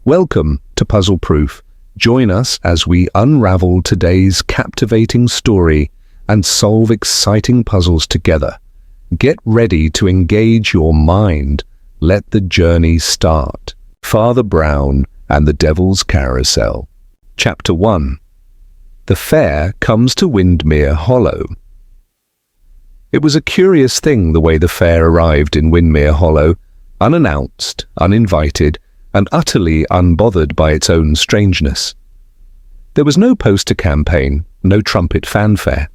Welcome to Puzzle Proof. Join us as we unravel today's captivating story and solve exciting puzzles together. Get ready to engage your mind. Let the journey start. Father Brown and the Devil's Carousel. Chapter 1. The fair comes to Windmere Hollow. It was a curious thing the way the fair arrived in Windmere Hollow, unannounced, uninvited, and utterly unbothered by its own strangeness. There was no poster campaign, no trumpet fanfare.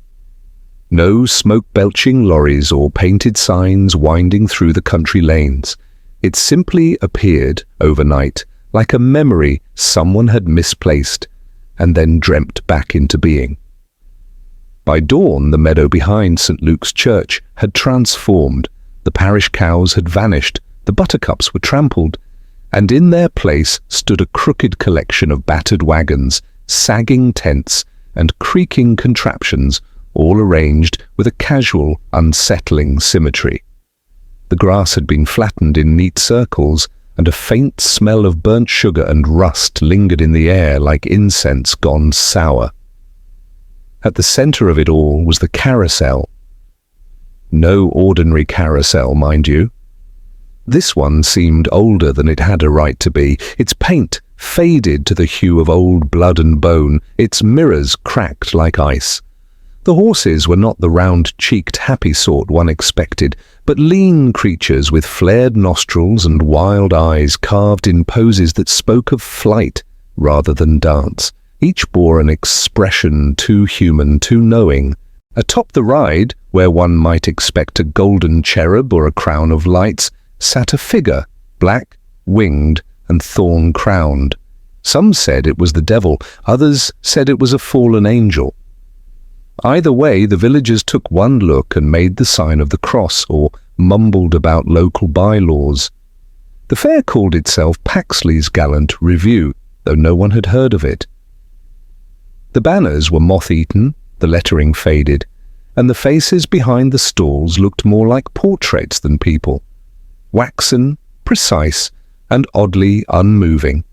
No smoke-belching lorries or painted signs winding through the country lanes. It simply appeared overnight, like a memory someone had misplaced and then dreamt back into being. By dawn, the meadow behind St. Luke's Church had transformed. The parish cows had vanished, the buttercups were trampled, and in their place stood a crooked collection of battered wagons, sagging tents, and creaking contraptions, all arranged with a casual, unsettling symmetry. The grass had been flattened in neat circles, and a faint smell of burnt sugar and rust lingered in the air like incense gone sour. At the center of it all was the carousel. No ordinary carousel, mind you. This one seemed older than it had a right to be, its paint faded to the hue of old blood and bone, its mirrors cracked like ice. The horses were not the round-cheeked, happy sort one expected, but lean creatures with flared nostrils and wild eyes carved in poses that spoke of flight rather than dance. Each bore an expression too human, too knowing. Atop the ride, where one might expect a golden cherub or a crown of lights, sat a figure, black, winged, and thorn-crowned. Some said it was the devil, others said it was a fallen angel. Either way, the villagers took one look and made the sign of the cross, or mumbled about local bylaws. The fair called itself Paxley's Gallant Review, though no one had heard of it. The banners were moth-eaten, the lettering faded, and the faces behind the stalls looked more like portraits than people. Waxen, precise, and oddly unmoving.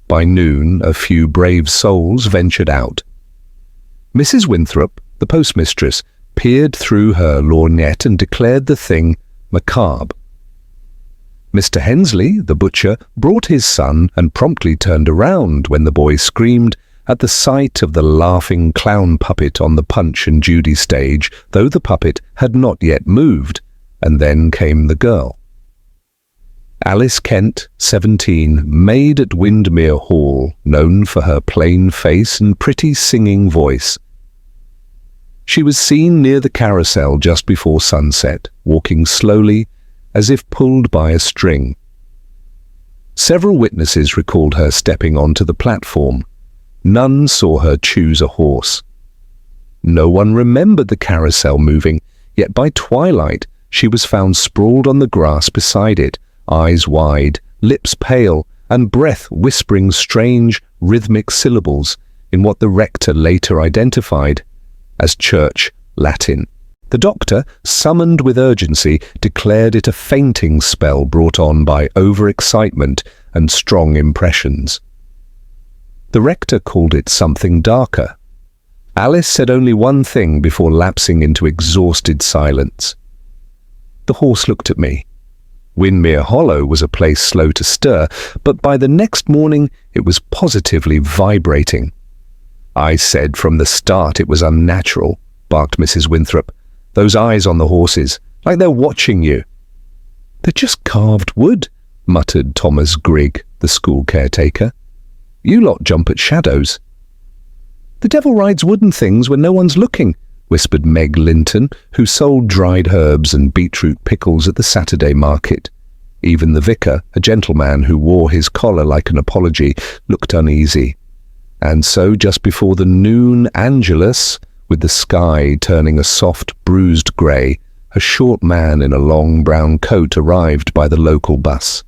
By noon, a few brave souls ventured out. Mrs. Winthrop, the postmistress, peered through her lorgnette and declared the thing macabre. Mr. Hensley, the butcher, brought his son and promptly turned around when the boy screamed at the sight of the laughing clown puppet on the Punch and Judy stage, though the puppet had not yet moved, and then came the girl. Alice Kent, 17, maid at Windmere Hall, known for her plain face and pretty singing voice. She was seen near the carousel just before sunset, walking slowly, as if pulled by a string. Several witnesses recalled her stepping onto the platform. None saw her choose a horse. No one remembered the carousel moving, yet by twilight she was found sprawled on the grass beside it, eyes wide, lips pale, and breath whispering strange, rhythmic syllables in what the rector later identified as church Latin. The doctor, summoned with urgency, declared it a fainting spell brought on by overexcitement and strong impressions. The rector called it something darker. Alice said only one thing before lapsing into exhausted silence. The horse looked at me. Windmere Hollow was a place slow to stir, but by the next morning it was positively vibrating. I said from the start it was unnatural, barked Mrs. Winthrop. Those eyes on the horses, like they're watching you. They're just carved wood, muttered Thomas Grigg, the school caretaker. You lot jump at shadows. The devil rides wooden things when no one's looking, whispered Meg Linton, who sold dried herbs and beetroot pickles at the Saturday market. Even the vicar, a gentleman who wore his collar like an apology, looked uneasy. And so just before the noon Angelus, with the sky turning a soft, bruised grey, a short man in a long brown coat arrived by the local bus.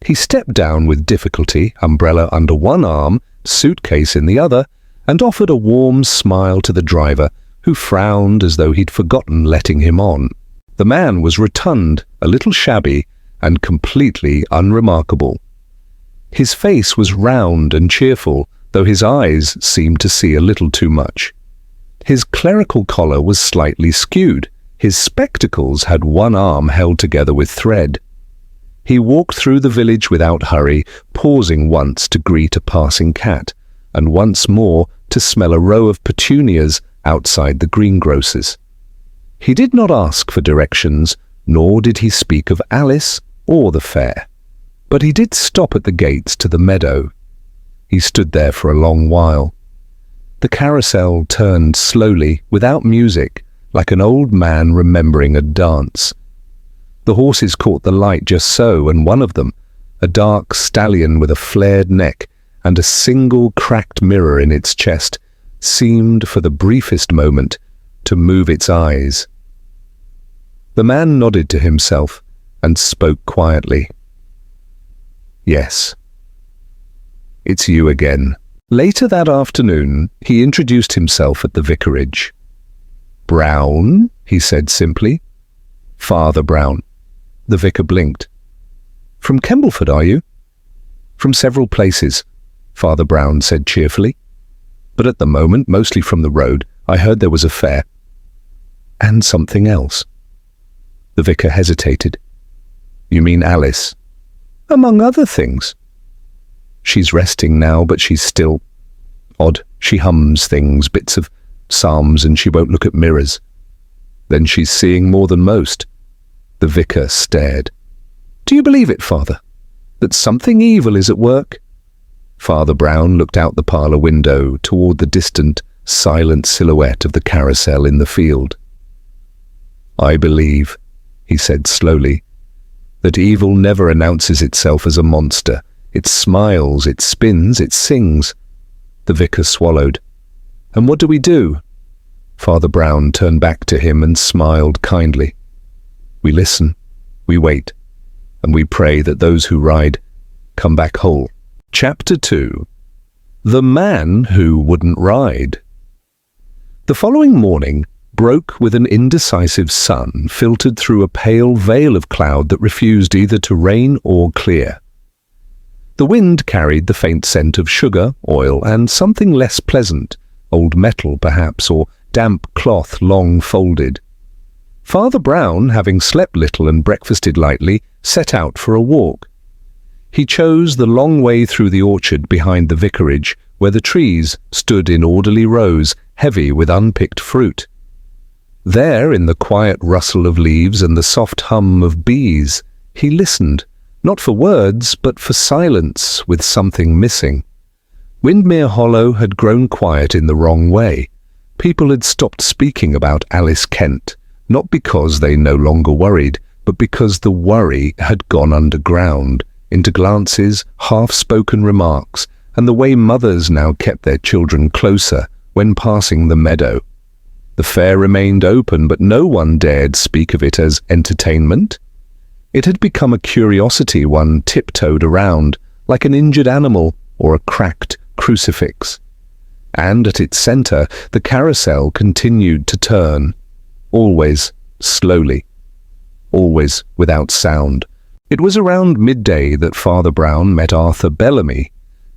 He stepped down with difficulty, umbrella under one arm, suitcase in the other, and offered a warm smile to the driver, who frowned as though he'd forgotten letting him on. The man was rotund, a little shabby, and completely unremarkable. His face was round and cheerful, though his eyes seemed to see a little too much. His clerical collar was slightly skewed. His spectacles had one arm held together with thread. He walked through the village without hurry, pausing once to greet a passing cat, and once more to smell a row of petunias outside the greengrocer's. He did not ask for directions, nor did he speak of Alice or the fair. But he did stop at the gates to the meadow. He stood there for a long while. The carousel turned slowly, without music, like an old man remembering a dance. The horses caught the light just so, and one of them, a dark stallion with a flared neck and a single cracked mirror in its chest, seemed for the briefest moment to move its eyes. The man nodded to himself and spoke quietly. "Yes, it's you again." Later that afternoon, he introduced himself at the vicarage. "Brown," he said simply. "Father Brown." The vicar blinked. "From Kembleford, are you?" "From several places," Father Brown said cheerfully. "But at the moment, mostly from the road. I heard there was a fair." "And something else." The vicar hesitated. "You mean Alice?" "Among other things." "She's resting now, but she's still odd. She hums things, bits of psalms, and she won't look at mirrors." "Then she's seeing more than most." The vicar stared. "Do you believe it, Father? That something evil is at work?" Father Brown looked out the parlour window toward the distant, silent silhouette of the carousel in the field. "I believe," he said slowly, "that evil never announces itself as a monster. It smiles, it spins, it sings." The vicar swallowed. "And what do we do?" Father Brown turned back to him and smiled kindly. "We listen, we wait, and we pray that those who ride come back whole." Chapter 2. The Man Who Wouldn't Ride. The following morning broke with an indecisive sun filtered through a pale veil of cloud that refused either to rain or clear. The wind carried the faint scent of sugar, oil, and something less pleasant, old metal perhaps, or damp cloth long folded. Father Brown, having slept little and breakfasted lightly, set out for a walk. He chose the long way through the orchard behind the vicarage, where the trees stood in orderly rows, heavy with unpicked fruit. There, in the quiet rustle of leaves and the soft hum of bees, he listened, not for words, but for silence with something missing. Windmere Hollow had grown quiet in the wrong way. People had stopped speaking about Alice Kent, not because they no longer worried, but because the worry had gone underground, into glances, half-spoken remarks, and the way mothers now kept their children closer when passing the meadow. The fair remained open, but no one dared speak of it as entertainment. It had become a curiosity one tiptoed around, like an injured animal or a cracked crucifix. And at its centre, the carousel continued to turn, always slowly, always without sound. It was around midday that Father Brown met Arthur Bellamy.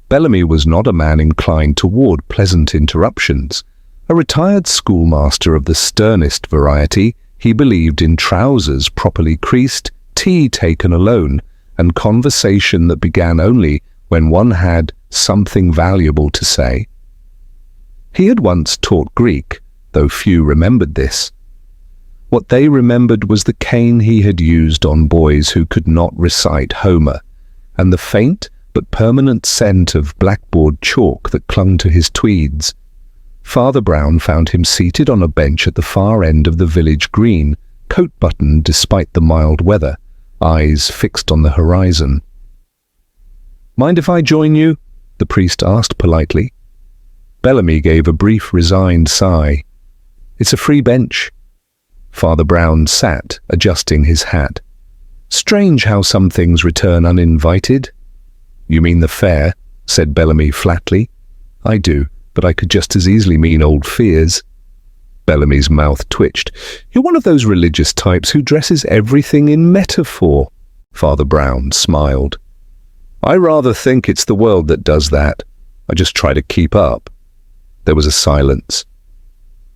Bellamy was not a man inclined toward pleasant interruptions. A retired schoolmaster of the sternest variety, he believed in trousers properly creased, tea taken alone, and conversation that began only when one had something valuable to say. He had once taught Greek, though few remembered this. What they remembered was the cane he had used on boys who could not recite Homer, and the faint but permanent scent of blackboard chalk that clung to his tweeds. Father Brown found him seated on a bench at the far end of the village green, coat buttoned despite the mild weather, eyes fixed on the horizon. "Mind if I join you?" the priest asked politely. Bellamy gave a brief, resigned sigh. "It's a free bench." Father Brown sat, adjusting his hat. "Strange how some things return uninvited." "You mean the fair?" said Bellamy flatly. "I do, but I could just as easily mean old fears." Bellamy's mouth twitched. "You're one of those religious types who dresses everything in metaphor." Father Brown smiled. I rather think it's the world that does that. I just try to keep up. There was a silence.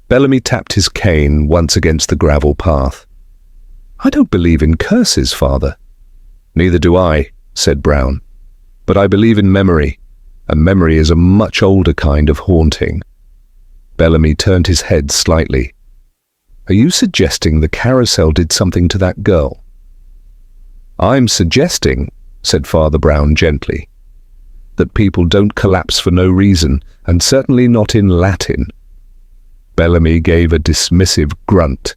Bellamy tapped his cane once against the gravel path. I don't believe in curses, Father. Neither do I, said Brown. But I believe in memory, and memory is a much older kind of haunting. Bellamy turned his head slightly. Are you suggesting the carousel did something to that girl? I'm suggesting, said Father Brown gently, that people don't collapse for no reason, and certainly not in Latin. Bellamy gave a dismissive grunt.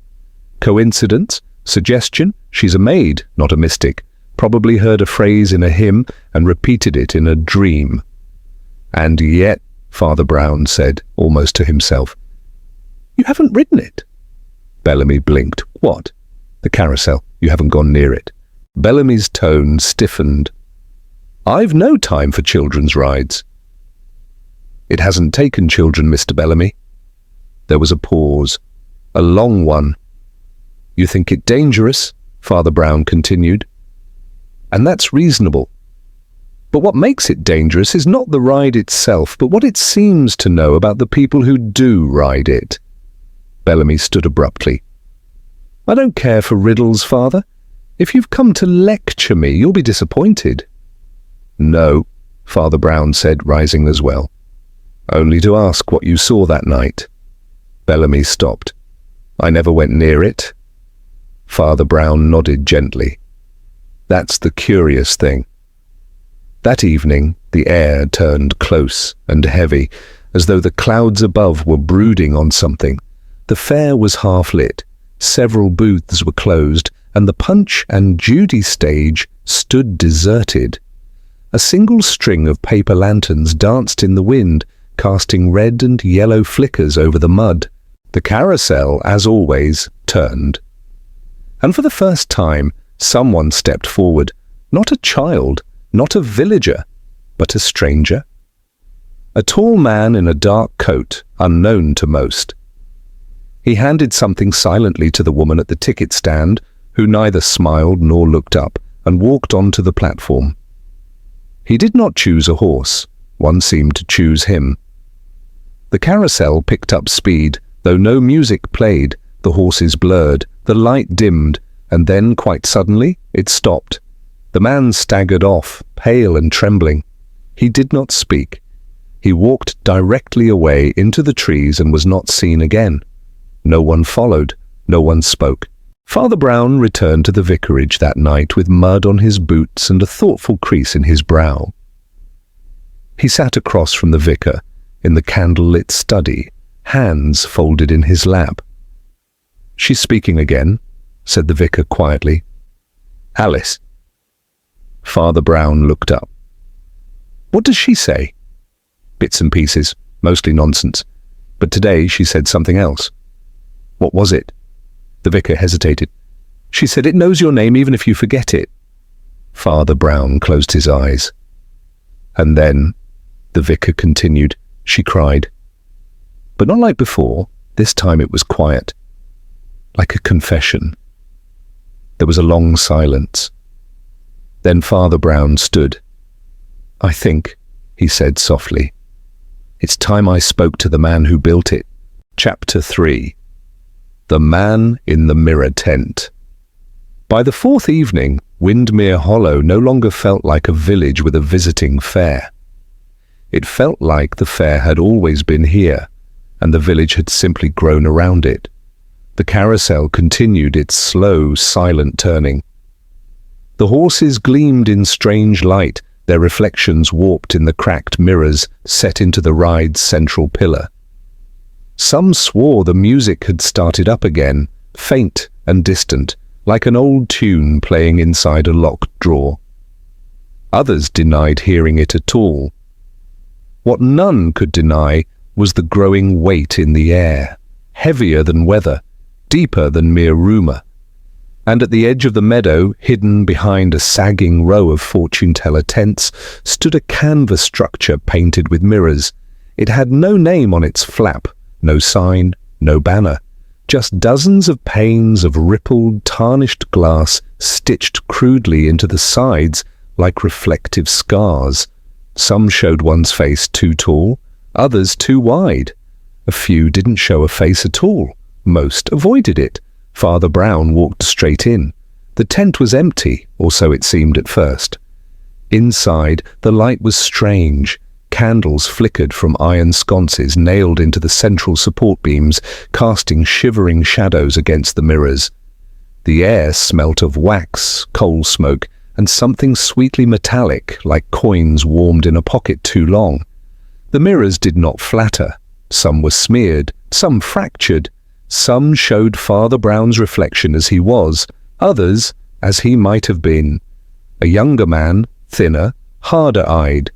Coincidence? Suggestion? She's a maid, not a mystic. Probably heard a phrase in a hymn and repeated it in a dream. And yet, Father Brown said, almost to himself, you haven't ridden it. Bellamy blinked. What? The carousel. You haven't gone near it. Bellamy's tone stiffened. I've no time for children's rides. It hasn't taken children, Mr. Bellamy. There was a pause, a long one. You think it dangerous? Father Brown continued. And that's reasonable. But what makes it dangerous is not the ride itself, but what it seems to know about the people who do ride it. Bellamy stood abruptly. I don't care for riddles, Father. If you've come to lecture me, you'll be disappointed. No, Father Brown said, rising as well. Only to ask what you saw that night. Bellamy stopped. I never went near it. Father Brown nodded gently. That's the curious thing. That evening, the air turned close and heavy, as though the clouds above were brooding on something. The fair was half-lit, several booths were closed, and the Punch and Judy stage stood deserted. A single string of paper lanterns danced in the wind, casting red and yellow flickers over the mud. The carousel, as always, turned. And for the first time, someone stepped forward, not a child, not a villager, but a stranger. A tall man in a dark coat, unknown to most. He handed something silently to the woman at the ticket stand, who neither smiled nor looked up, and walked onto the platform. He did not choose a horse. One seemed to choose him. The carousel picked up speed, though no music played. The horses blurred, the light dimmed, and then, quite suddenly, it stopped. The man staggered off, pale and trembling. He did not speak. He walked directly away into the trees and was not seen again. No one followed, no one spoke. Father Brown returned to the vicarage that night with mud on his boots and a thoughtful crease in his brow. He sat across from the vicar, in the candle-lit study, hands folded in his lap. She's speaking again, said the vicar quietly. Alice. Father Brown looked up. What does she say? Bits and pieces, mostly nonsense. But today she said something else. What was it? The vicar hesitated. She said it knows your name even if you forget it. Father Brown closed his eyes. And then, the vicar continued, she cried. But not like before. This time it was quiet. Like a confession. There was a long silence. Then Father Brown stood. I think, he said softly, it's time I spoke to the man who built it. Chapter 3. The Man in the Mirror Tent. By the fourth evening, Windmere Hollow no longer felt like a village with a visiting fair. It felt like the fair had always been here, and the village had simply grown around it. The carousel continued its slow, silent turning. The horses gleamed in strange light, their reflections warped in the cracked mirrors set into the ride's central pillar. Some swore the music had started up again, faint and distant, like an old tune playing inside a locked drawer. Others denied hearing it at all. What none could deny was the growing weight in the air, heavier than weather, deeper than mere rumour. And at the edge of the meadow, hidden behind a sagging row of fortune-teller tents, stood a canvas structure painted with mirrors. It had no name on its flap, no sign, no banner, just dozens of panes of rippled, tarnished glass stitched crudely into the sides like reflective scars. Some showed one's face too tall, others too wide. A few didn't show a face at all. Most avoided it. Father Brown walked straight in. The tent was empty, or so it seemed at first. Inside, the light was strange. Candles flickered from iron sconces nailed into the central support beams, casting shivering shadows against the mirrors. The air smelt of wax, coal smoke, and something sweetly metallic, like coins warmed in a pocket too long. The mirrors did not flatter. Some were smeared, some fractured. Some showed Father Brown's reflection as he was, others as he might have been. A younger man, thinner, harder-eyed.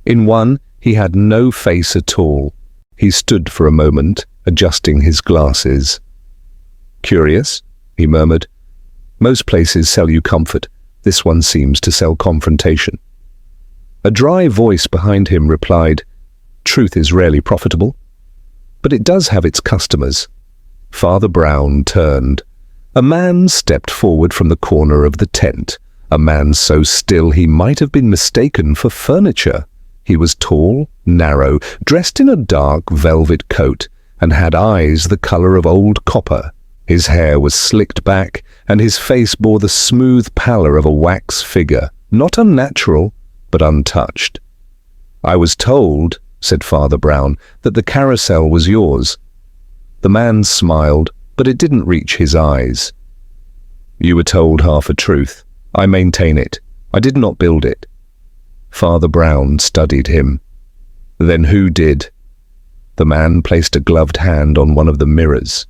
In one, he had no face at all. He stood for a moment, adjusting his glasses. "Curious?" he murmured. "Most places sell you comfort. This one seems to sell confrontation." A dry voice behind him replied, "Truth is rarely profitable, but it does have its customers." Father Brown turned. A man stepped forward from the corner of the tent, a man so still he might have been mistaken for furniture. He was tall, narrow, dressed in a dark velvet coat, and had eyes the color of old copper. His hair was slicked back, and his face bore the smooth pallor of a wax figure, not unnatural, but untouched. "I was told," said Father Brown, "that the carousel was yours." The man smiled, but it didn't reach his eyes. "You were told half a truth. I maintain it. I did not build it." Father Brown studied him. "Then who did?" The man placed a gloved hand on one of the mirrors.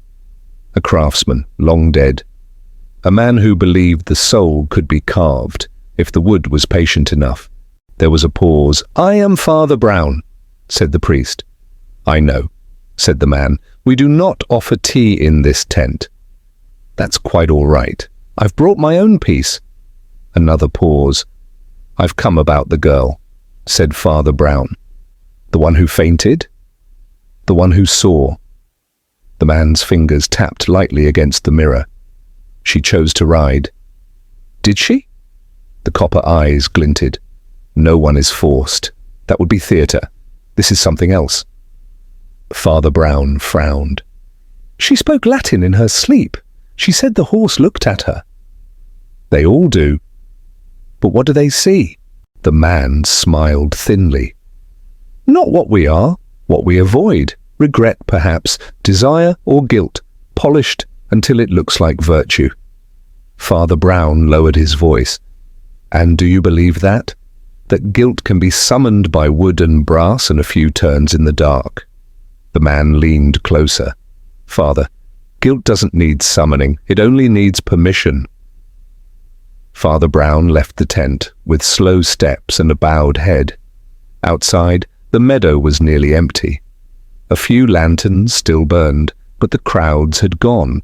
"A craftsman, long dead. A man who believed the soul could be carved, if the wood was patient enough." There was a pause. "I am Father Brown," said the priest. "I know," said the man. "We do not offer tea in this tent." "That's quite all right. I've brought my own piece." Another pause. "I've come about the girl," said Father Brown. "The one who fainted?" "The one who saw." The man's fingers tapped lightly against the mirror. "She chose to ride." "Did she?" The copper eyes glinted. "No one is forced. That would be theatre. This is something else." Father Brown frowned. "She spoke Latin in her sleep. She said the horse looked at her." "They all do." "But what do they see?" The man smiled thinly. "Not what we are, what we avoid. Regret, perhaps, desire or guilt, polished until it looks like virtue." Father Brown lowered his voice. "And do you believe that? That guilt can be summoned by wood and brass and a few turns in the dark?" The man leaned closer. "Father, guilt doesn't need summoning. It only needs permission." Father Brown left the tent with slow steps and a bowed head. Outside, the meadow was nearly empty. A few lanterns still burned, but the crowds had gone.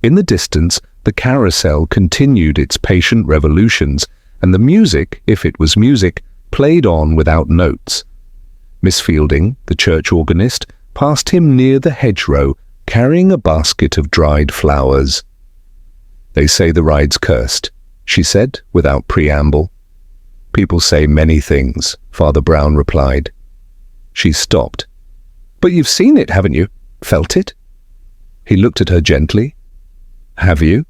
In the distance, the carousel continued its patient revolutions, and the music, if it was music, played on without notes. Miss Fielding, the church organist, passed him near the hedgerow, carrying a basket of dried flowers. "They say the ride's cursed," she said, without preamble. "People say many things," Father Brown replied. She stopped. "But you've seen it, haven't you? Felt it?" He looked at her gently. "Have you?"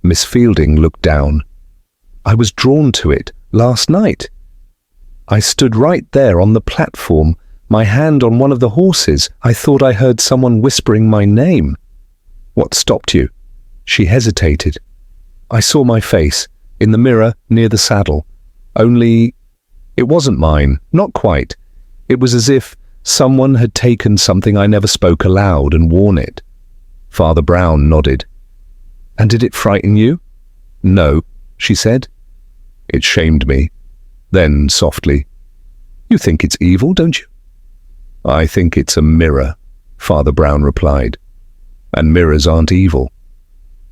Miss Fielding looked down. "I was drawn to it last night. I stood right there on the platform, my hand on one of the horses. I thought I heard someone whispering my name." "What stopped you?" She hesitated. "I saw my face, in the mirror near the saddle. Only, it wasn't mine, not quite. It was as if someone had taken something I never spoke aloud and worn it." Father Brown nodded. "And did it frighten you?" "No," she said. "It shamed me." Then, softly, "You think it's evil, don't you?" "I think it's a mirror," Father Brown replied. "And mirrors aren't evil.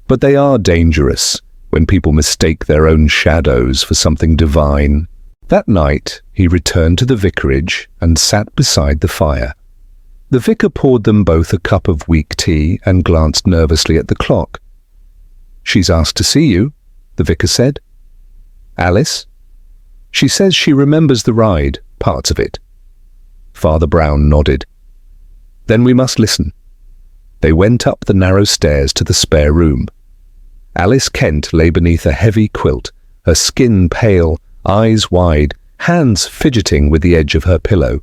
But they are dangerous when people mistake their own shadows for something divine." That night, he returned to the vicarage and sat beside the fire. The vicar poured them both a cup of weak tea and glanced nervously at the clock. "She's asked to see you," the vicar said. "Alice?" She says she remembers the ride, parts of it. Father Brown nodded. Then we must listen. They went up the narrow stairs to the spare room. Alice Kent lay beneath a heavy quilt, her skin pale, eyes wide, hands fidgeting with the edge of her pillow.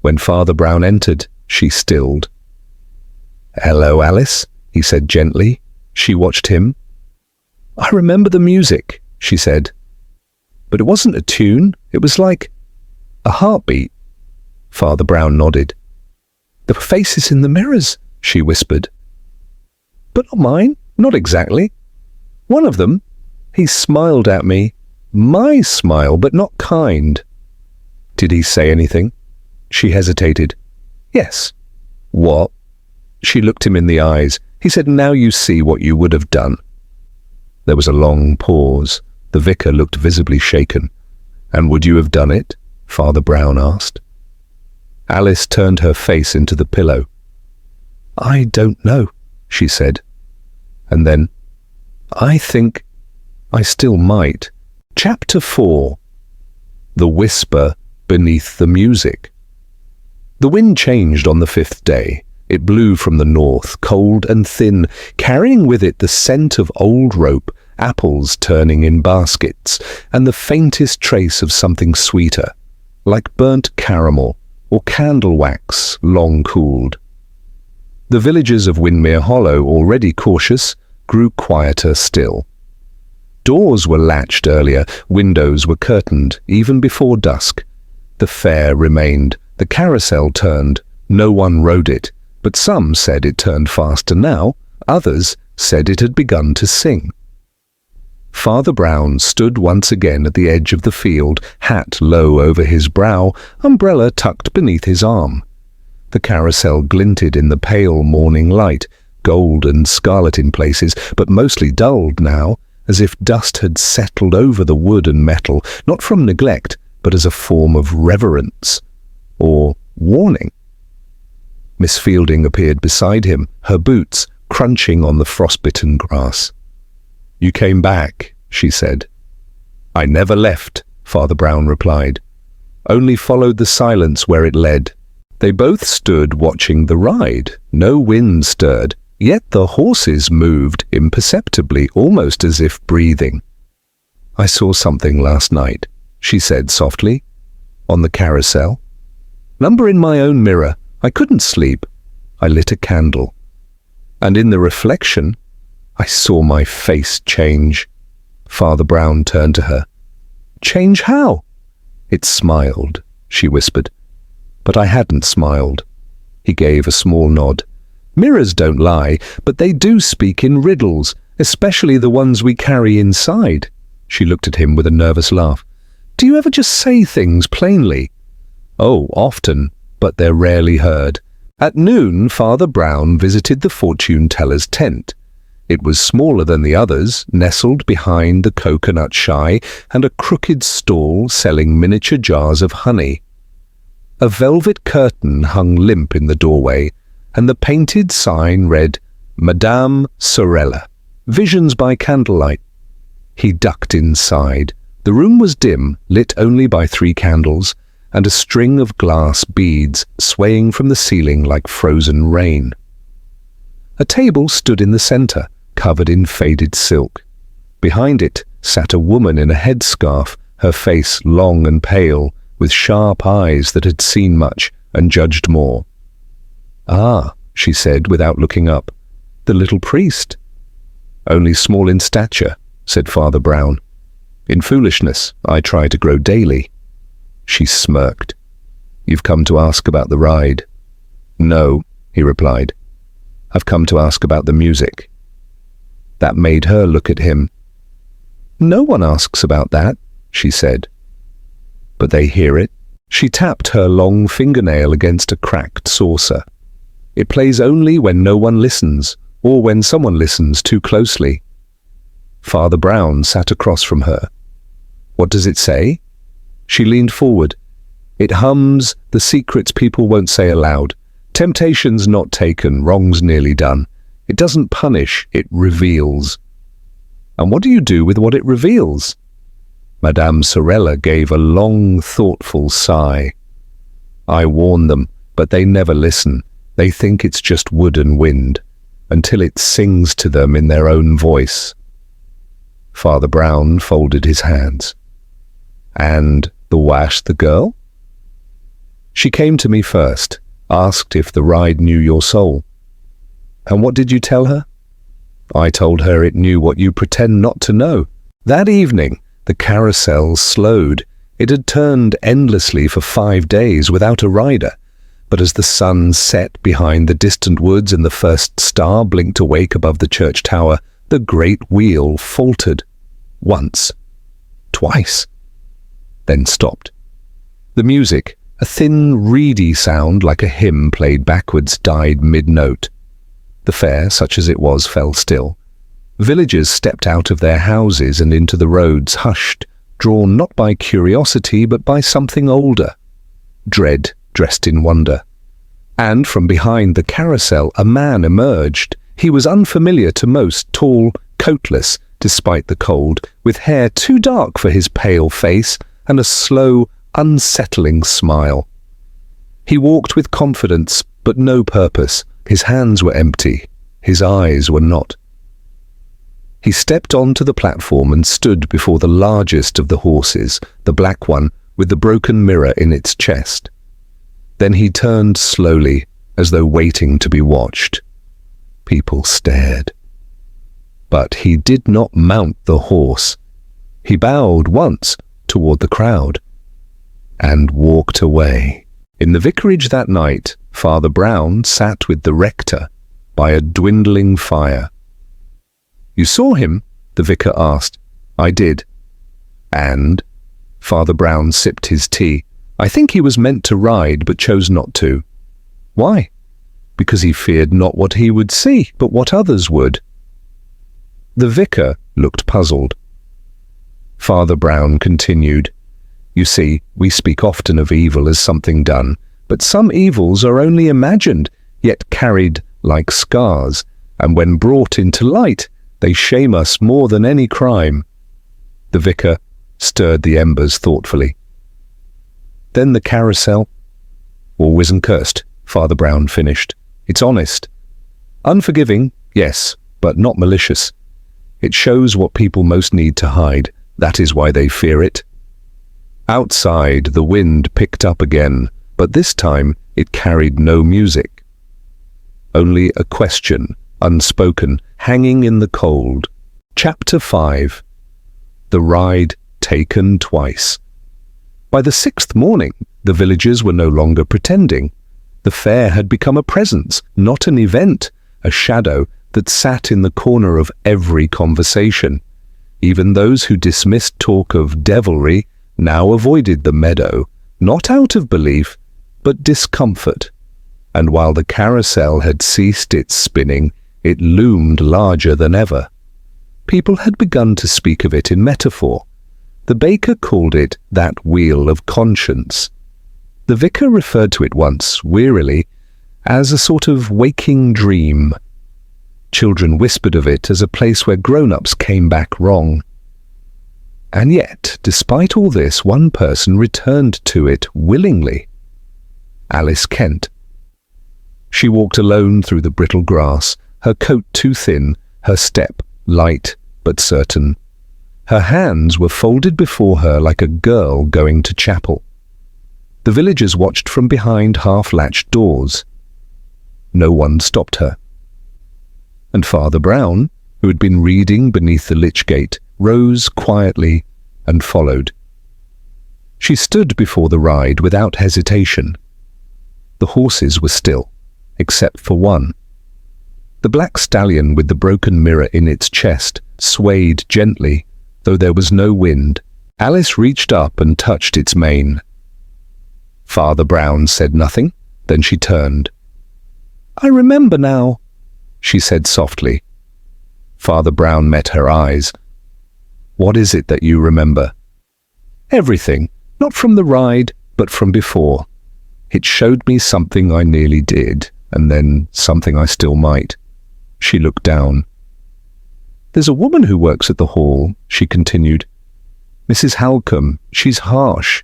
When Father Brown entered, she stilled. "Hello, Alice," he said gently. She watched him. "I remember the music," she said. "But it wasn't a tune, it was like a heartbeat." Father Brown nodded. "The faces in the mirrors," she whispered. "But not mine, not exactly. One of them, he smiled at me. My smile, but not kind." "Did he say anything?" She hesitated. "Yes." "What?" She looked him in the eyes. He said, "Now you see what you would have done." There was a long pause. The vicar looked visibly shaken. "And would you have done it?" Father Brown asked. Alice turned her face into the pillow. "I don't know," she said. And then, "I think I still might." Chapter 4. The Whisper Beneath the Music. The wind changed on the 5th day. It blew from the north, cold and thin, carrying with it the scent of old rope, apples turning in baskets, and the faintest trace of something sweeter, like burnt caramel or candle wax long cooled. The villagers of Windmere Hollow, already cautious, grew quieter still. Doors were latched earlier, windows were curtained, even before dusk. The fair remained, the carousel turned, no one rode it, but some said it turned faster now, others said it had begun to sing. Father Brown stood once again at the edge of the field, hat low over his brow, umbrella tucked beneath his arm. The carousel glinted in the pale morning light, gold and scarlet in places, but mostly dulled now, as if dust had settled over the wood and metal, not from neglect, but as a form of reverence, or warning. Miss Fielding appeared beside him, her boots crunching on the frostbitten grass. "You came back," she said. "I never left," Father Brown replied. "Only followed the silence where it led." They both stood watching the ride. No wind stirred, yet the horses moved imperceptibly, almost as if breathing. "I saw something last night," she said softly. "On the carousel. Number in my own mirror. I couldn't sleep. I lit a candle. And in the reflection, I saw my face change." Father Brown turned to her. "Change how?" "It smiled," she whispered. But I hadn't smiled. He gave a small nod. "Mirrors don't lie, but they do speak in riddles, especially the ones we carry inside." She looked at him with a nervous laugh. "Do you ever just say things plainly?" "Oh, often, but they're rarely heard." At noon, Father Brown visited the fortune-teller's tent. It was smaller than the others, nestled behind the coconut shy and a crooked stall selling miniature jars of honey. A velvet curtain hung limp in the doorway, and the painted sign read, "Madame Sorella, Visions by Candlelight." He ducked inside. The room was dim, lit only by 3 candles, and a string of glass beads swaying from the ceiling like frozen rain. A table stood in the center, covered in faded silk. Behind it sat a woman in a headscarf, her face long and pale, with sharp eyes that had seen much and judged more. "Ah," she said without looking up, "the little priest." "Only small in stature," said Father Brown. "In foolishness I try to grow daily." She smirked. "You've come to ask about the ride." "No," he replied. "I've come to ask about the music." That made her look at him. "No one asks about that," she said. "But they hear it." She tapped her long fingernail against a cracked saucer. "It plays only when no one listens, or when someone listens too closely." Father Brown sat across from her. "What does it say?" She leaned forward. "It hums the secrets people won't say aloud. Temptations not taken, wrongs nearly done. It doesn't punish, it reveals." "And what do you do with what it reveals?" Madame Sorella gave a long, thoughtful sigh. I warn them, but they never listen. They think it's just wood and wind, until it sings to them in their own voice. Father Brown folded his hands. And the wash, the girl? She came to me first, asked if the ride knew your soul. And what did you tell her? I told her it knew what you pretend not to know. That evening, the carousel slowed. It had turned endlessly for 5 days without a rider. But as the sun set behind the distant woods and the first star blinked awake above the church tower, the great wheel faltered. Once. Twice. Then stopped. The music, a thin, reedy sound like a hymn played backwards, died mid-note. The fair, such as it was, fell still. Villagers stepped out of their houses and into the roads, hushed, drawn not by curiosity but by something older. Dread dressed in wonder. And from behind the carousel a man emerged. He was unfamiliar to most, tall, coatless, despite the cold, with hair too dark for his pale face and a slow, unsettling smile. He walked with confidence, but no purpose. His hands were empty. His eyes were not. He stepped onto the platform and stood before the largest of the horses, the black one with the broken mirror in its chest. Then he turned slowly, as though waiting to be watched. People stared. But he did not mount the horse. He bowed once toward the crowd and walked away. In the vicarage that night, Father Brown sat with the rector by a dwindling fire. "You saw him?" the vicar asked. "I did." "And?" Father Brown sipped his tea. "I think he was meant to ride, but chose not to." "Why?" "Because he feared not what he would see, but what others would." The vicar looked puzzled. Father Brown continued, "You see, we speak often of evil as something done, but some evils are only imagined, yet carried like scars, and when brought into light, they shame us more than any crime." The vicar stirred the embers thoughtfully. "Then the carousel?" "Always and cursed," Father Brown finished. "It's honest. Unforgiving, yes, but not malicious. It shows what people most need to hide. That is why they fear it." Outside, the wind picked up again, but this time it carried no music. Only a question, unspoken, hanging in the cold. Chapter 5. The Ride Taken Twice. By the 6th morning, the villagers were no longer pretending. The fair had become a presence, not an event, a shadow that sat in the corner of every conversation. Even those who dismissed talk of devilry now avoided the meadow, not out of belief, but discomfort. And while the carousel had ceased its spinning, it loomed larger than ever. People had begun to speak of it in metaphor. The baker called it that wheel of conscience. The vicar referred to it once, wearily, as a sort of waking dream. Children whispered of it as a place where grown-ups came back wrong. And yet, despite all this, one person returned to it willingly. Alice Kent. She walked alone through the brittle grass, her coat too thin, her step light but certain. Her hands were folded before her like a girl going to chapel. The villagers watched from behind half-latched doors. No one stopped her. And Father Brown, who had been reading beneath the lich gate, rose quietly and followed. She stood before the ride without hesitation. The horses were still, except for one. The black stallion with the broken mirror in its chest swayed gently, though there was no wind. Alice reached up and touched its mane. Father Brown said nothing, then she turned. "I remember now," she said softly. Father Brown met her eyes. "What is it that you remember?" "Everything, not from the ride, but from before. It showed me something I nearly did, and then something I still might." She looked down. "There's a woman who works at the hall," she continued. Mrs. Halcombe, she's harsh.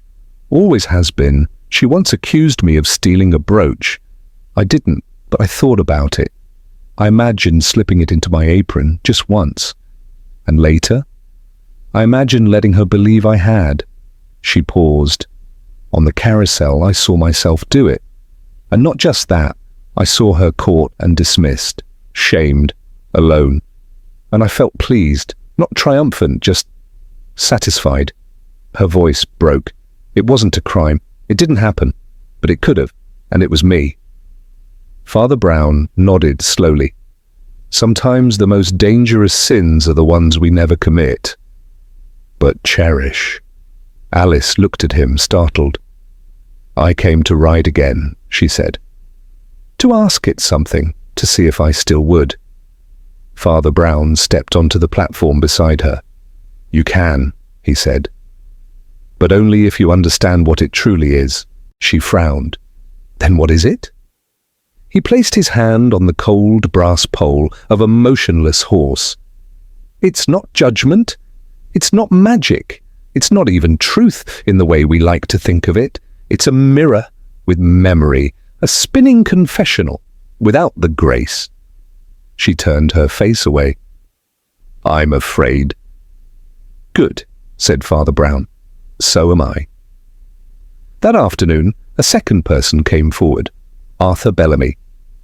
Always has been. She once accused me of stealing a brooch. I didn't, but I thought about it. I imagined slipping it into my apron just once. And later, I imagined letting her believe I had. She paused. On the carousel, I saw myself do it. And not just that, I saw her caught and dismissed, shamed, alone. And I felt pleased, not triumphant, just satisfied. Her voice broke. It wasn't a crime. It didn't happen. But it could have, and it was me. Father Brown nodded slowly. Sometimes the most dangerous sins are the ones we never commit, but cherish. Alice looked at him, startled. I came to ride again, she said. To ask it something, to see if I still would. Father Brown stepped onto the platform beside her. You can, he said. But only if you understand what it truly is. She frowned. Then what is it? He placed his hand on the cold brass pole of a motionless horse. It's not judgment. It's not magic. It's not even truth in the way we like to think of it. It's a mirror with memory, a spinning confessional, without the grace. She turned her face away. I'm afraid. Good, said Father Brown. So am I. That afternoon, a second person came forward, Arthur Bellamy.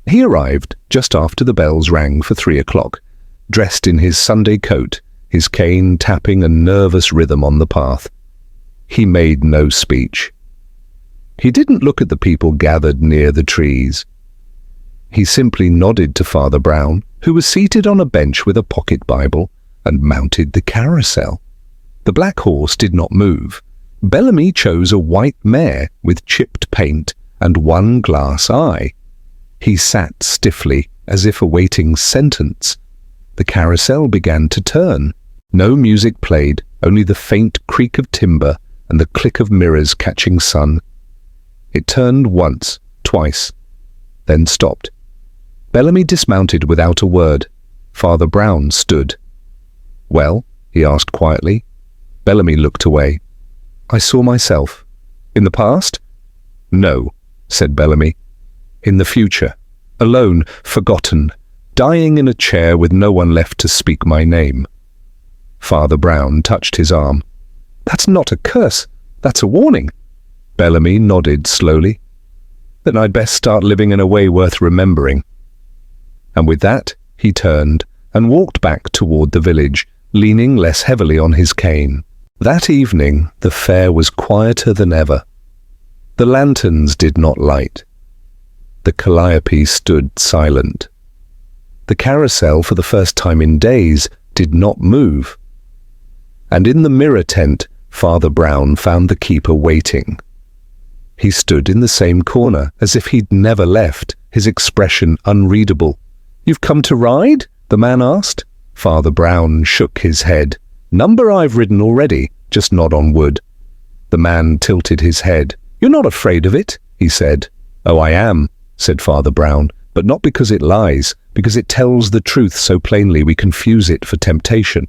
He arrived just after the bells rang for 3 o'clock, dressed in his Sunday coat, his cane tapping a nervous rhythm on the path. He made no speech. He didn't look at the people gathered near the trees. He simply nodded to Father Brown, who was seated on a bench with a pocket Bible, and mounted the carousel. The black horse did not move. Bellamy chose a white mare with chipped paint and one glass eye. He sat stiffly, as if awaiting sentence. The carousel began to turn. No music played, only the faint creak of timber and the click of mirrors catching sun. It turned once, twice, then stopped. Bellamy dismounted without a word. Father Brown stood. Well, he asked quietly. Bellamy looked away. I saw myself. In the past? No, said Bellamy. In the future. Alone, forgotten, dying in a chair with no one left to speak my name. Father Brown touched his arm. That's not a curse. That's a warning. Bellamy nodded slowly. Then I'd best start living in a way worth remembering. And with that, he turned and walked back toward the village, leaning less heavily on his cane. That evening, the fair was quieter than ever. The lanterns did not light. The calliope stood silent. The carousel, for the first time in days, did not move. And in the mirror tent, Father Brown found the keeper waiting. He stood in the same corner, as if he'd never left, his expression unreadable. You've come to ride? The man asked. Father Brown shook his head. Number I've ridden already, just not on wood. The man tilted his head. You're not afraid of it, he said. Oh, I am, said Father Brown, but not because it lies, because it tells the truth so plainly we confuse it for temptation.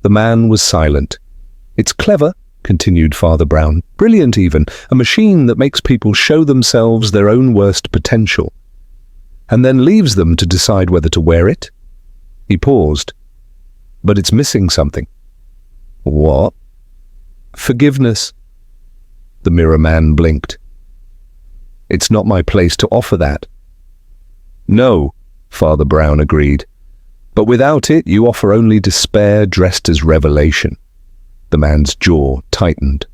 The man was silent. It's clever, continued Father Brown, brilliant even, a machine that makes people show themselves their own worst potential, and then leaves them to decide whether to wear it. He paused. But it's missing something. What? Forgiveness. The mirror man blinked. It's not my place to offer that. No, Father Brown agreed. But without it, you offer only despair dressed as revelation. The man's jaw tightened.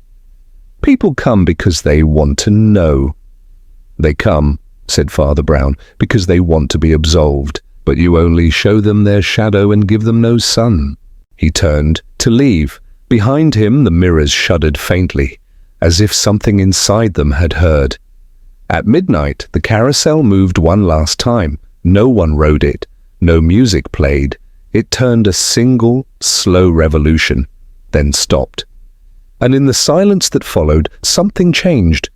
People come because they want to know. They come, said Father Brown, because they want to be absolved, but you only show them their shadow and give them no sun. He turned to leave. Behind him, the mirrors shuddered faintly, as if something inside them had heard. At midnight, the carousel moved one last time. No one rode it. No music played. It turned a single, slow revolution, then stopped. And in the silence that followed, something changed.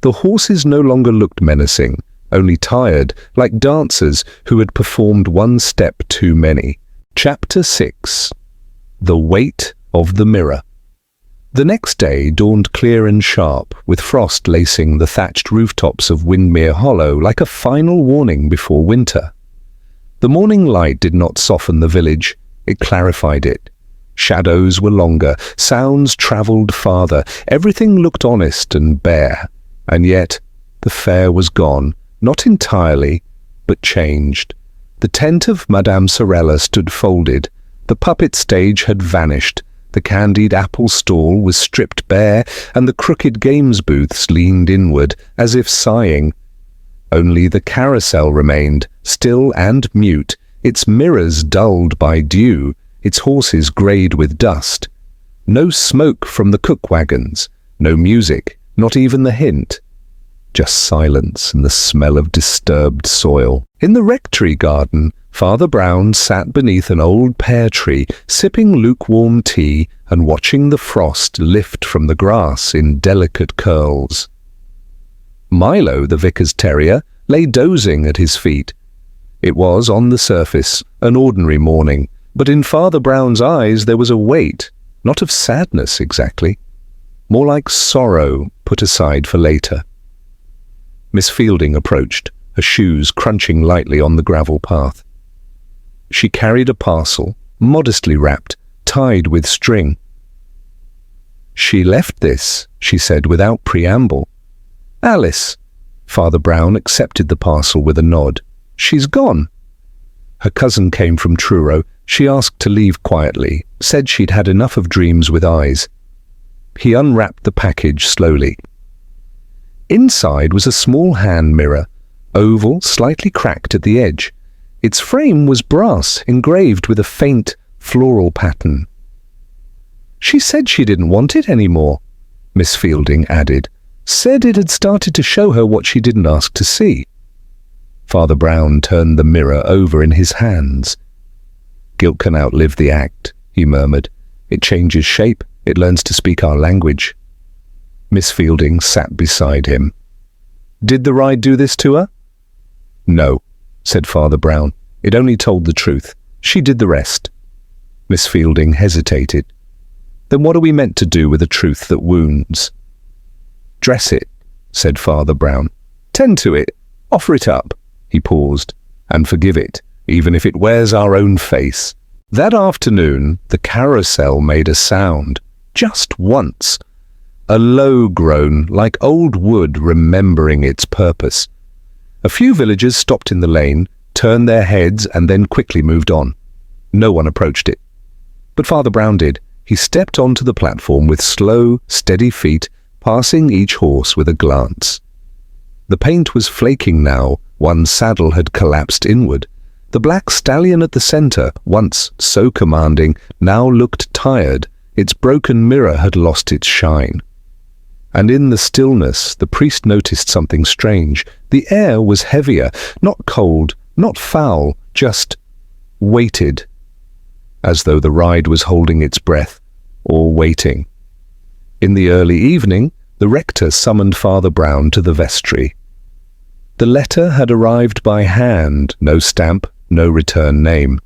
The horses no longer looked menacing, only tired, like dancers who had performed one step too many. Chapter 6. The Weight of the Mirror. The next day dawned clear and sharp, with frost lacing the thatched rooftops of Windmere Hollow like a final warning before winter. The morning light did not soften the village, it clarified it. Shadows were longer, sounds travelled farther, everything looked honest and bare. And yet, the fair was gone, not entirely, but changed. The tent of Madame Sorella stood folded, the puppet stage had vanished, the candied apple stall was stripped bare, and the crooked games booths leaned inward, as if sighing. Only the carousel remained, still and mute, its mirrors dulled by dew, its horses greyed with dust. No smoke from the cook wagons, no music, not even the hint. Just silence and the smell of disturbed soil. In the rectory garden, Father Brown sat beneath an old pear tree, sipping lukewarm tea and watching the frost lift from the grass in delicate curls. Milo, the vicar's terrier, lay dozing at his feet. It was, on the surface, an ordinary morning, but in Father Brown's eyes there was a weight, not of sadness exactly, more like sorrow put aside for later. Miss Fielding approached, her shoes crunching lightly on the gravel path. She carried a parcel, modestly wrapped, tied with string. "She left this," she said without preamble. "Alice." Father Brown accepted the parcel with a nod. "She's gone." Her cousin came from Truro. She asked to leave quietly, said she'd had enough of dreams with eyes. He unwrapped the package slowly. Inside was a small hand mirror, oval, slightly cracked at the edge. Its frame was brass, engraved with a faint floral pattern. "She said she didn't want it anymore," Miss Fielding added. "Said it had started to show her what she didn't ask to see." Father Brown turned the mirror over in his hands. "Guilt can outlive the act," he murmured. "It changes shape, it learns to speak our language." Miss Fielding sat beside him. "Did the ride do this to her?" "No," said Father Brown. "It only told the truth. She did the rest." Miss Fielding hesitated. "Then what are we meant to do with a truth that wounds?" "Dress it," said Father Brown. "Tend to it. Offer it up." He paused. "And forgive it, even if it wears our own face." That afternoon, the carousel made a sound. Just once. A low groan, like old wood remembering its purpose. A few villagers stopped in the lane, turned their heads, and then quickly moved on. No one approached it. But Father Brown did. He stepped onto the platform with slow, steady feet, passing each horse with a glance. The paint was flaking now, one saddle had collapsed inward. The black stallion at the center, once so commanding, now looked tired. Its broken mirror had lost its shine. And in the stillness, the priest noticed something strange. The air was heavier, not cold, not foul, just weighted, as though the ride was holding its breath, or waiting. In the early evening, the rector summoned Father Brown to the vestry. The letter had arrived by hand, no stamp, no return name.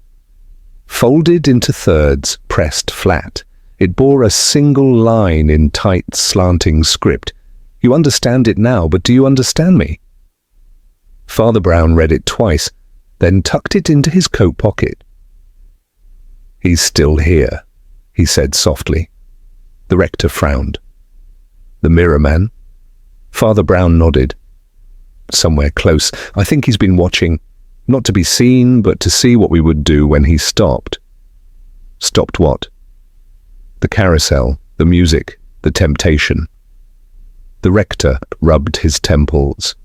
Folded into thirds, pressed flat, it bore a single line in tight, slanting script. "You understand it now, but do you understand me?" Father Brown read it twice, then tucked it into his coat pocket. "He's still here," he said softly. The rector frowned. "The mirror man?" Father Brown nodded. "Somewhere close. I think he's been watching, not to be seen, but to see what we would do when he stopped." "Stopped what?" "The carousel, the music, the temptation." The rector rubbed his temples.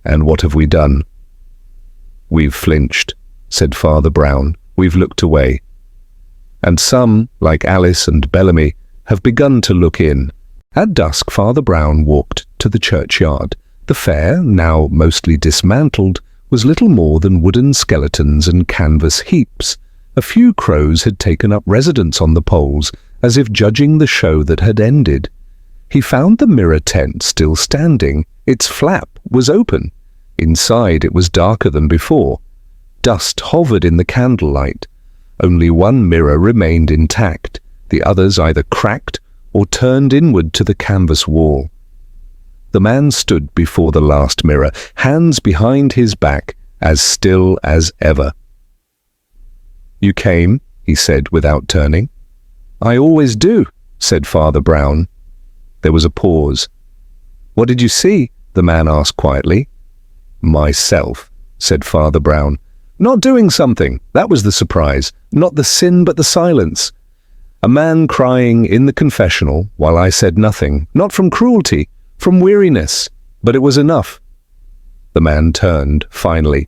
"And what have we done?" "We've flinched," said Father Brown. "We've looked away. And some, like Alice and Bellamy, have begun to look in." At dusk, Father Brown walked to the churchyard. The fair, now mostly dismantled, was little more than wooden skeletons and canvas heaps. A few crows had taken up residence on the poles, as if judging the show that had ended. He found the mirror tent still standing. Its flap was open. Inside it was darker than before. Dust hovered in the candlelight. Only one mirror remained intact, the others either cracked or turned inward to the canvas wall. The man stood before the last mirror, hands behind his back, as still as ever. "You came," he said without turning. "I always do," said Father Brown. There was a pause. "What did you see?" the man asked quietly. "Myself," said Father Brown. "Not doing something. That was the surprise. Not the sin, but the silence. A man crying in the confessional while I said nothing, not from cruelty, from weariness, but it was enough." The man turned, finally.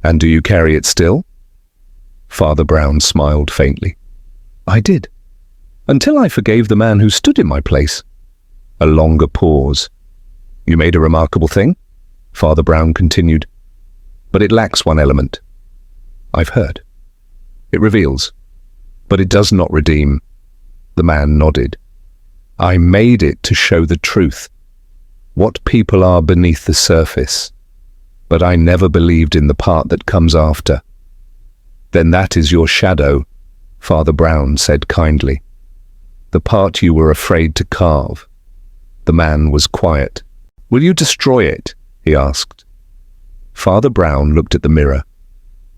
"And do you carry it still?" Father Brown smiled faintly. "I did. Until I forgave the man who stood in my place." A longer pause. "You made a remarkable thing," Father Brown continued. "But it lacks one element. I've heard. It reveals, but it does not redeem." The man nodded. "I made it to show the truth, what people are beneath the surface, but I never believed in the part that comes after." "Then that is your shadow," Father Brown said kindly. "The part you were afraid to carve." The man was quiet. "Will you destroy it?" he asked. Father Brown looked at the mirror.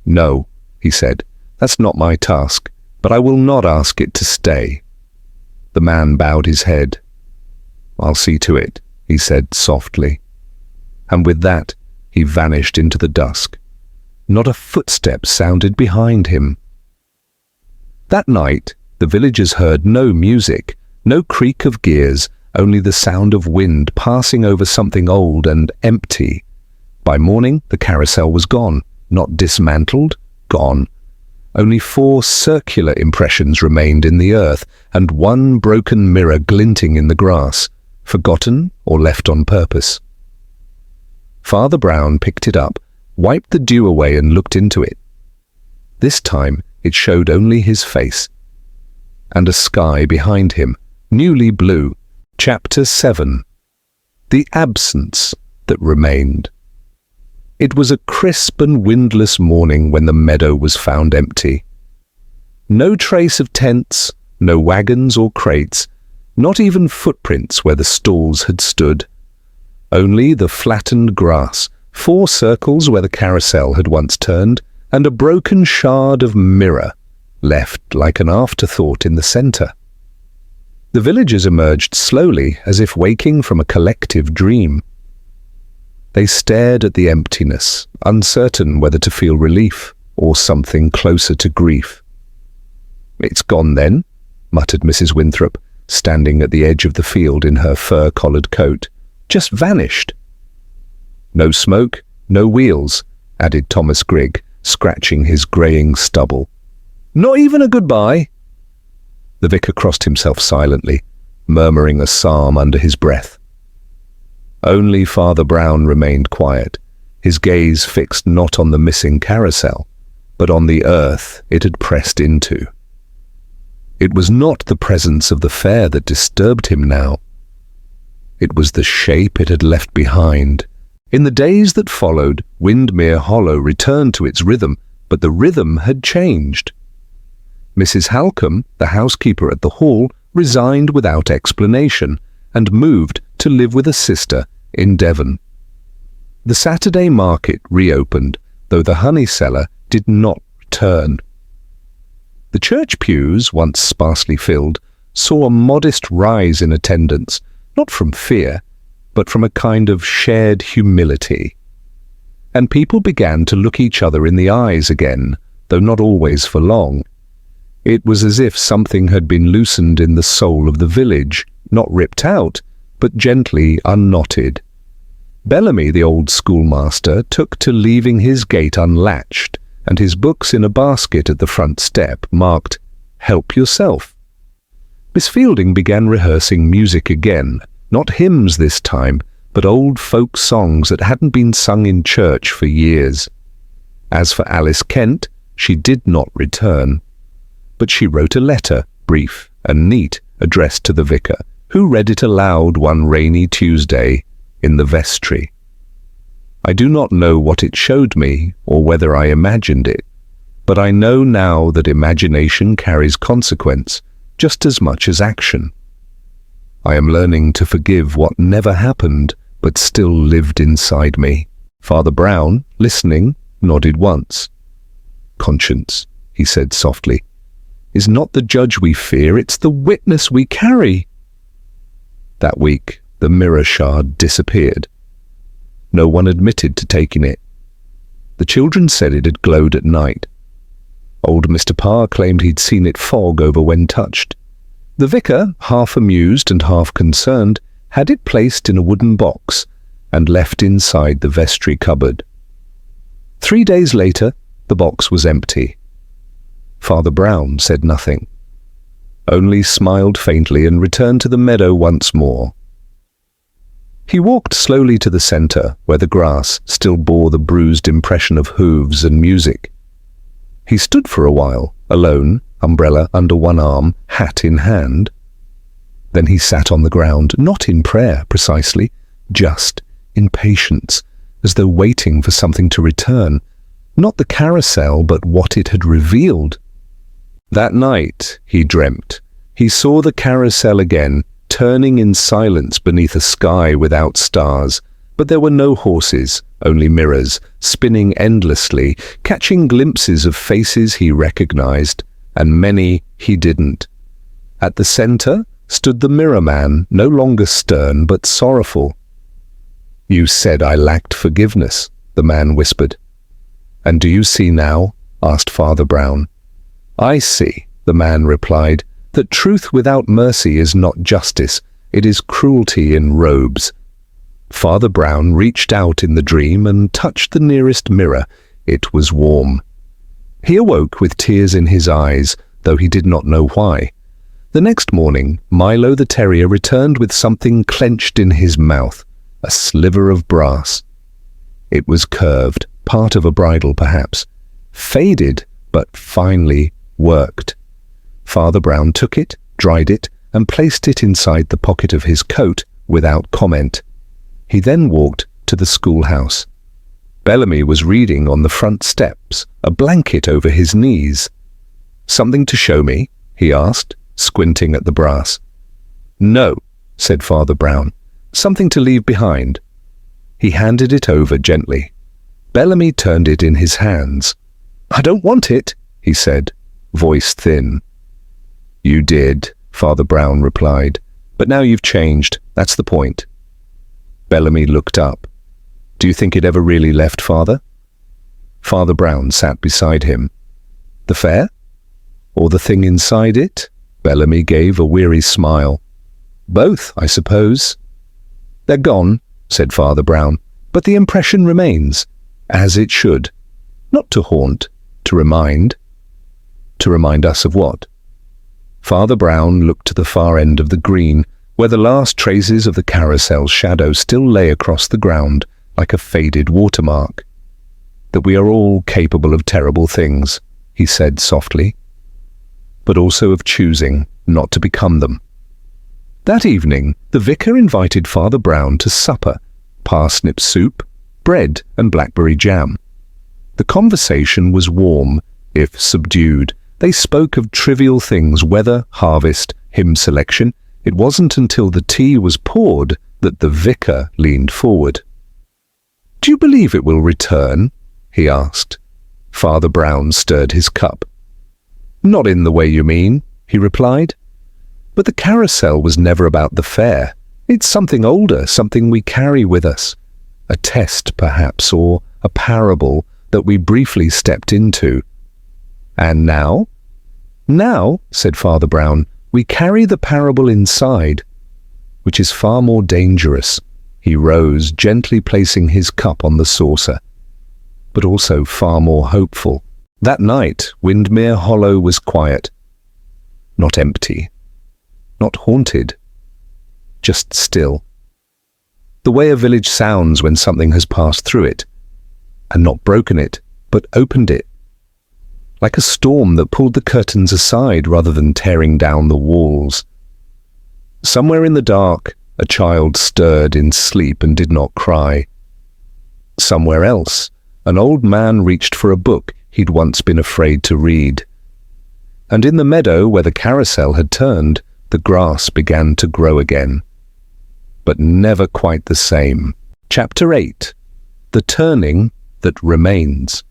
"No," he said, "that's not my task, but I will not ask it to stay." The man bowed his head. "I'll see to it," he said softly. And with that, he vanished into the dusk. Not a footstep sounded behind him. That night, the villagers heard no music, no creak of gears, only the sound of wind passing over something old and empty. By morning, the carousel was gone, not dismantled, gone. Only 4 circular impressions remained in the earth, and 1 broken mirror glinting in the grass, forgotten or left on purpose. Father Brown picked it up, wiped the dew away and looked into it. This time it showed only his face, and a sky behind him, newly blue. Chapter 7. The Absence That Remained. It was a crisp and windless morning when the meadow was found empty. No trace of tents, no wagons or crates, not even footprints where the stalls had stood. Only the flattened grass, 4 circles where the carousel had once turned, and a broken shard of mirror, left like an afterthought in the center. The villagers emerged slowly, as if waking from a collective dream. They stared at the emptiness, uncertain whether to feel relief or something closer to grief. "It's gone then," muttered Mrs. Winthrop, standing at the edge of the field in her fur-collared coat. "Just vanished." "No smoke, no wheels," added Thomas Grigg, scratching his greying stubble. "Not even a goodbye?" The vicar crossed himself silently, murmuring a psalm under his breath. Only Father Brown remained quiet, his gaze fixed not on the missing carousel, but on the earth it had pressed into. It was not the presence of the fair that disturbed him now. It was the shape it had left behind. In the days that followed, Windmere Hollow returned to its rhythm, but the rhythm had changed. Mrs. Halcombe, the housekeeper at the hall, resigned without explanation and moved to live with a sister in Devon. The Saturday market reopened, though the honey seller did not return. The church pews, once sparsely filled, saw a modest rise in attendance, not from fear, but from a kind of shared humility. And people began to look each other in the eyes again, though not always for long. It was as if something had been loosened in the soul of the village, not ripped out, but gently unknotted. Bellamy, the old schoolmaster, took to leaving his gate unlatched, and his books in a basket at the front step, marked, "Help yourself." Miss Fielding began rehearsing music again, not hymns this time, but old folk songs that hadn't been sung in church for years. As for Alice Kent, she did not return. But she wrote a letter, brief and neat, addressed to the vicar, who read it aloud one rainy Tuesday in the vestry. I do not know what it showed me, or whether I imagined it, but I know now that imagination carries consequence just as much as action. I am learning to forgive what never happened but still lived inside me." Father Brown, listening, nodded once. "Conscience," he said softly, "is not the judge we fear, it's the witness we carry." That week, the mirror shard disappeared. No one admitted to taking it. The children said it had glowed at night. Old Mr. Parr claimed he'd seen it fog over when touched. The vicar, half amused and half concerned, had it placed in a wooden box and left inside the vestry cupboard. 3 days later, the box was empty. Father Brown said nothing, only smiled faintly and returned to the meadow once more. He walked slowly to the centre, where the grass still bore the bruised impression of hooves and music. He stood for a while, alone, umbrella under one arm, hat in hand. Then he sat on the ground, not in prayer precisely, just in patience, as though waiting for something to return, not the carousel, but what it had revealed. That night, he dreamt, he saw the carousel again, turning in silence beneath a sky without stars, but there were no horses, only mirrors, spinning endlessly, catching glimpses of faces he recognized, and many he didn't. At the center stood the mirror man, no longer stern but sorrowful. "You said I lacked forgiveness," the man whispered. "And do you see now?" asked Father Brown. "I see," the man replied, "that truth without mercy is not justice, it is cruelty in robes." Father Brown reached out in the dream and touched the nearest mirror. It was warm. He awoke with tears in his eyes, though he did not know why. The next morning, Milo the terrier returned with something clenched in his mouth, a sliver of brass. It was curved, part of a bridle perhaps, faded but finely worked. Father Brown took it, dried it, and placed it inside the pocket of his coat without comment. He then walked to the schoolhouse. Bellamy was reading on the front steps, a blanket over his knees. "Something to show me?" he asked, squinting at the brass. "No," said Father Brown. "Something to leave behind." He handed it over gently. Bellamy turned it in his hands. "I don't want it," he said, voice thin. "You did," Father Brown replied, "but now you've changed, that's the point." Bellamy looked up. "Do you think it ever really left, Father?" Father Brown sat beside him. "The fair? Or the thing inside it?" Bellamy gave a weary smile. "Both, I suppose." "They're gone," said Father Brown, "but the impression remains, as it should. Not to haunt, to remind. To remind us of what?" Father Brown looked to the far end of the green, where the last traces of the carousel's shadow still lay across the ground like a faded watermark. "That we are all capable of terrible things," he said softly, "but also of choosing not to become them." That evening, the vicar invited Father Brown to supper, parsnip soup, bread and blackberry jam. The conversation was warm, if subdued. They spoke of trivial things, weather, harvest, hymn selection. It wasn't until the tea was poured that the vicar leaned forward. "Do you believe it will return?" he asked. Father Brown stirred his cup. "Not in the way you mean," he replied. "But the carousel was never about the fair. It's something older, something we carry with us. A test, perhaps, or a parable that we briefly stepped into. And now?" "Now," said Father Brown, "we carry the parable inside, which is far more dangerous." He rose, gently placing his cup on the saucer, but also far more hopeful. That night, Windmere Hollow was quiet. Not empty. Not haunted. Just still. The way a village sounds when something has passed through it, and not broken it, but opened it. Like a storm that pulled the curtains aside rather than tearing down the walls. Somewhere in the dark, a child stirred in sleep and did not cry. Somewhere else, an old man reached for a book he'd once been afraid to read. And in the meadow where the carousel had turned, the grass began to grow again. But never quite the same. Chapter 8. The Turning That Remains.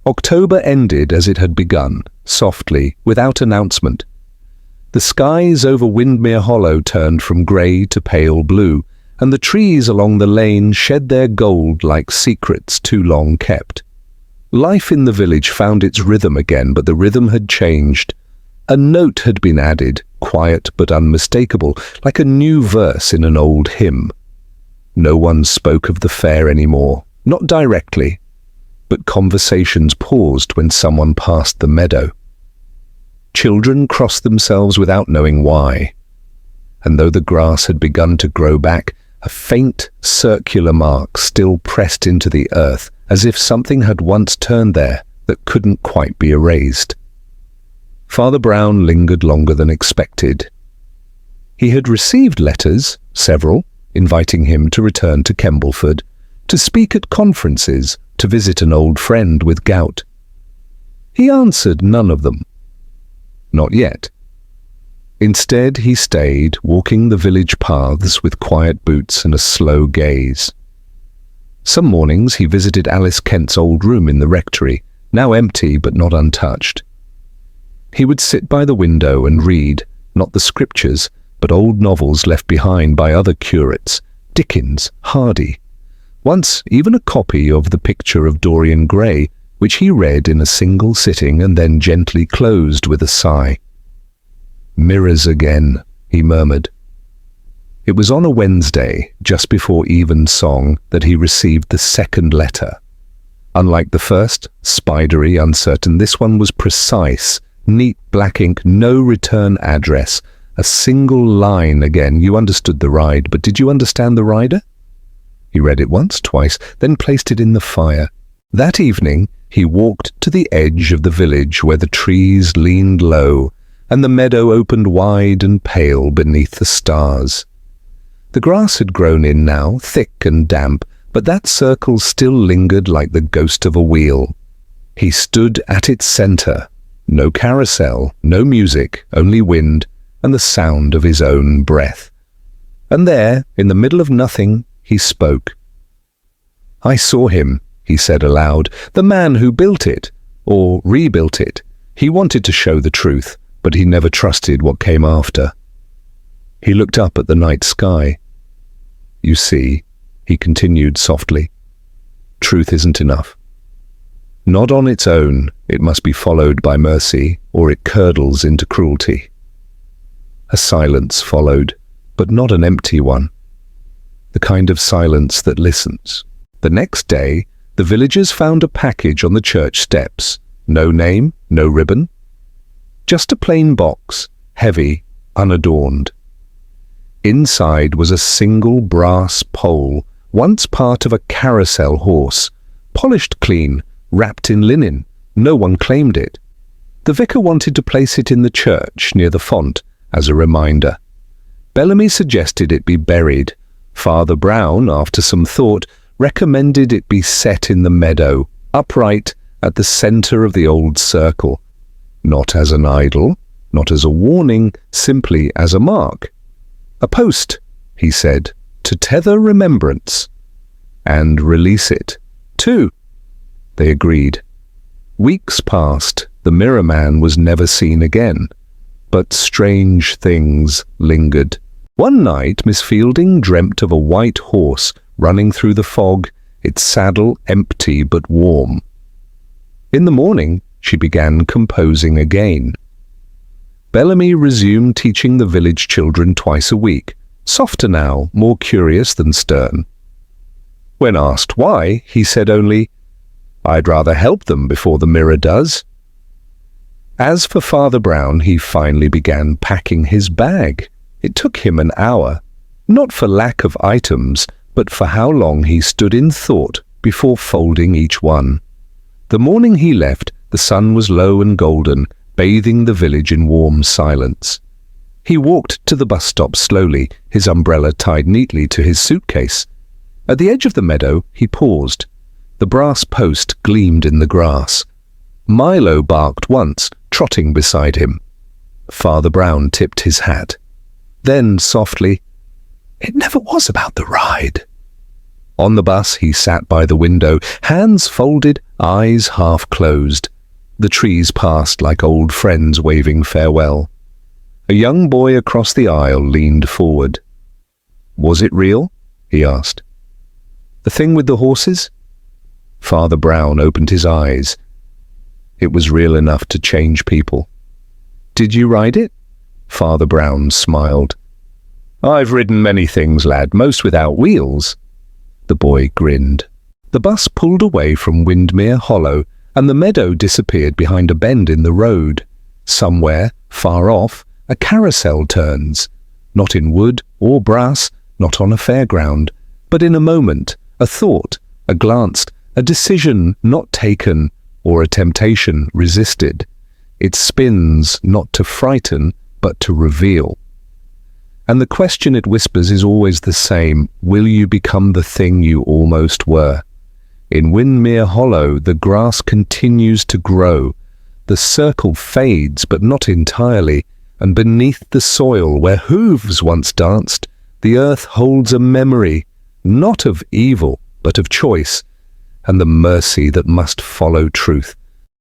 October ended as it had begun, softly, without announcement. The skies over Windmere Hollow turned from grey to pale blue, and the trees along the lane shed their gold like secrets too long kept. Life in the village found its rhythm again, but the rhythm had changed. A note had been added, quiet but unmistakable, like a new verse in an old hymn. No one spoke of the fair anymore, not directly, but conversations paused when someone passed the meadow. Children crossed themselves without knowing why, and though the grass had begun to grow back, a faint, circular mark still pressed into the earth, as if something had once turned there that couldn't quite be erased. Father Brown lingered longer than expected. He had received letters, several, inviting him to return to Kembleford, to speak at conferences, to visit an old friend with gout. He answered none of them. Not yet. Instead, he stayed, walking the village paths with quiet boots and a slow gaze. Some mornings he visited Alice Kent's old room in the rectory, now empty but not untouched. He would sit by the window and read, not the scriptures, but old novels left behind by other curates, Dickens, Hardy. Once even a copy of The Picture of Dorian Gray, which he read in a single sitting and then gently closed with a sigh. "Mirrors again," he murmured. It was on a Wednesday, just before evensong, that he received the second letter. Unlike the first, spidery, uncertain, this one was precise, neat black ink, no return address, a single line again. You understood the ride, but did you understand the rider? He read it once, twice, then placed it in the fire. That evening, he walked to the edge of the village where the trees leaned low, and the meadow opened wide and pale beneath the stars. The grass had grown in now, thick and damp, but that circle still lingered like the ghost of a wheel. He stood at its centre. No carousel, no music, only wind and the sound of his own breath. And there, in the middle of nothing, he spoke. "I saw him," he said aloud, "the man who built it, or rebuilt it. He wanted to show the truth, but he never trusted what came after." He looked up at the night sky. "You see," he continued softly, "truth isn't enough. Not on its own, it must be followed by mercy, or it curdles into cruelty." A silence followed, but not an empty one. The kind of silence that listens. The next day, the villagers found a package on the church steps. No name, no ribbon. Just a plain box, heavy, unadorned. Inside was a single brass pole, once part of a carousel horse, polished clean, wrapped in linen. No one claimed it. The vicar wanted to place it in the church near the font as a reminder. Bellamy suggested it be buried. Father Brown, after some thought, recommended it be set in the meadow, upright at the centre of the old circle. Not as an idol, not as a warning, simply as a mark. "A post," he said, "to tether remembrance." "And release it, too." They agreed. Weeks passed. The Mirror Man was never seen again. But strange things lingered. One night Miss Fielding dreamt of a white horse running through the fog, its saddle empty but warm. In the morning, she began composing again. Bellamy resumed teaching the village children twice a week, softer now, more curious than stern. When asked why, he said only, "I'd rather help them before the mirror does." As for Father Brown, he finally began packing his bag. It took him an hour, not for lack of items, but for how long he stood in thought before folding each one. The morning he left, the sun was low and golden, bathing the village in warm silence. He walked to the bus stop slowly, his umbrella tied neatly to his suitcase. At the edge of the meadow, he paused. The brass post gleamed in the grass. Milo barked once, trotting beside him. Father Brown tipped his hat. Then, softly, "It never was about the ride." On the bus, he sat by the window, hands folded, eyes half closed. The trees passed like old friends waving farewell. A young boy across the aisle leaned forward. "Was it real?" he asked. "The thing with the horses?" Father Brown opened his eyes. "It was real enough to change people." "Did you ride it?" Father Brown smiled. "I've ridden many things, lad, most without wheels." The boy grinned. The bus pulled away from Windmere Hollow, and the meadow disappeared behind a bend in the road. Somewhere, far off, a carousel turns, not in wood or brass, not on a fairground, but in a moment, a thought, a glance, a decision not taken, or a temptation resisted. It spins not to frighten, but to reveal. And the question it whispers is always the same: will you become the thing you almost were? In Windmere Hollow, the grass continues to grow. The circle fades, but not entirely, and beneath the soil where hooves once danced, the earth holds a memory, not of evil, but of choice, and the mercy that must follow truth.